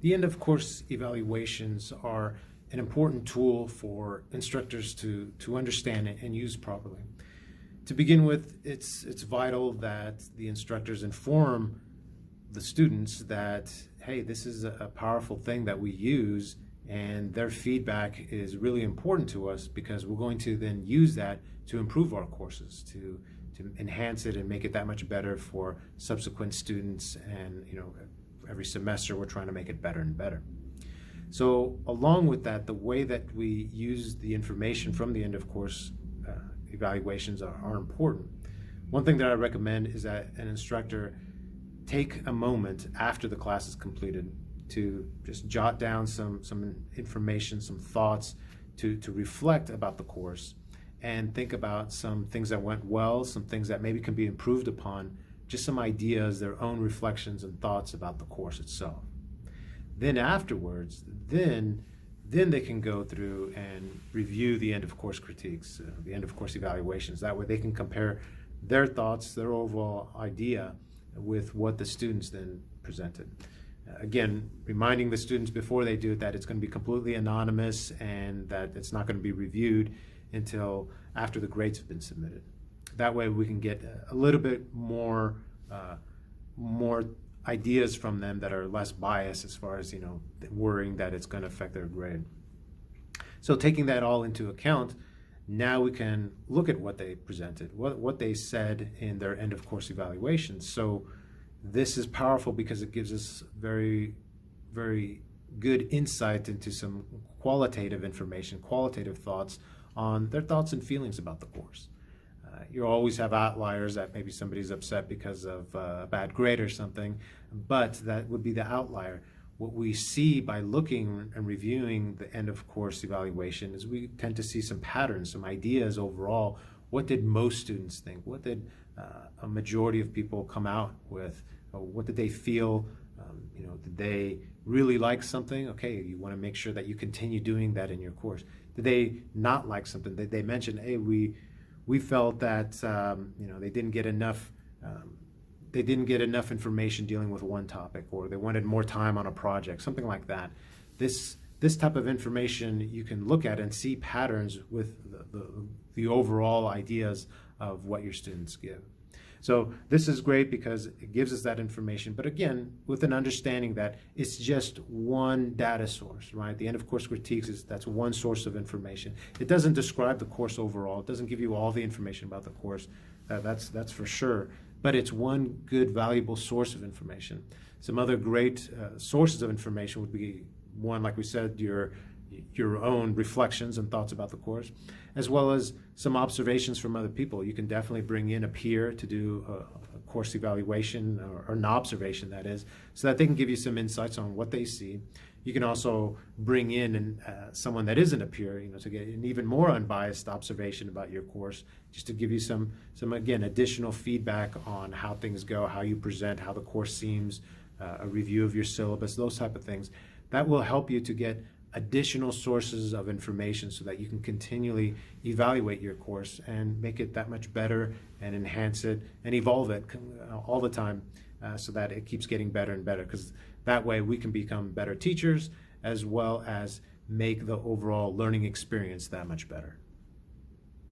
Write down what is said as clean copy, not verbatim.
The end-of-course evaluations are an important tool for instructors to understand and use properly. To begin with, it's vital that the instructors inform the students that, hey, this is a powerful thing that we use, and their feedback is really important to us because we're going to then use that to improve our courses, to enhance it and make it that much better for subsequent students. And every semester we're trying to make it better and better. So along with that, the way that we use the information from the end of course evaluations are important. One thing that I recommend is that an instructor take a moment after the class is completed to just jot down some information, some thoughts to reflect about the course and think about some things that went well, some things that maybe can be improved upon, just some ideas, their own reflections and thoughts about the course itself. Then afterwards, then they can go through and review the end of course critiques, the end of course evaluations. That way they can compare their thoughts, their overall idea with what the students then presented. Again, reminding the students before they do it that it's going to be completely anonymous and that it's not going to be reviewed until after the grades have been submitted. That way we can get a little bit more ideas from them that are less biased as far as worrying that it's going to affect their grade. So taking that all into account, now we can look at what they presented, what they said in their end of course evaluations. So this is powerful because it gives us very, very good insight into some qualitative information, qualitative thoughts on their thoughts and feelings about the course. You always have outliers that maybe somebody's upset because of a bad grade or something, but that would be the outlier. What we see by looking and reviewing the end of course evaluation is we tend to see some patterns, some ideas overall. What did most students think? What did a majority of people come out with? What did they feel? Did they really like something? Okay, you want to make sure that you continue doing that in your course. Did they not like something? Did they mention, hey, we felt that they didn't get enough information dealing with one topic, or they wanted more time on a project, something like that. This type of information you can look at and see patterns with the overall ideas of what your students give. So this is great because it gives us that information, but again, with an understanding that it's just one data source, right? The end of course critiques that's one source of information. It doesn't describe the course overall. It doesn't give you all the information about the course. That's for sure. But it's one good, valuable source of information. Some other great sources of information would be one, like we said, your own reflections and thoughts about the course, as well as some observations from other people. You can definitely bring in a peer to do a course evaluation or an observation, that is, so that they can give you some insights on what they see. You can also bring in someone that isn't a peer, to get an even more unbiased observation about your course, just to give you some again, additional feedback on how things go, how you present, how the course seems, a review of your syllabus, those type of things. That will help you to get additional sources of information so that you can continually evaluate your course and make it that much better and enhance it and evolve it all the time so that it keeps getting better and better, because that way we can become better teachers as well as make the overall learning experience that much better.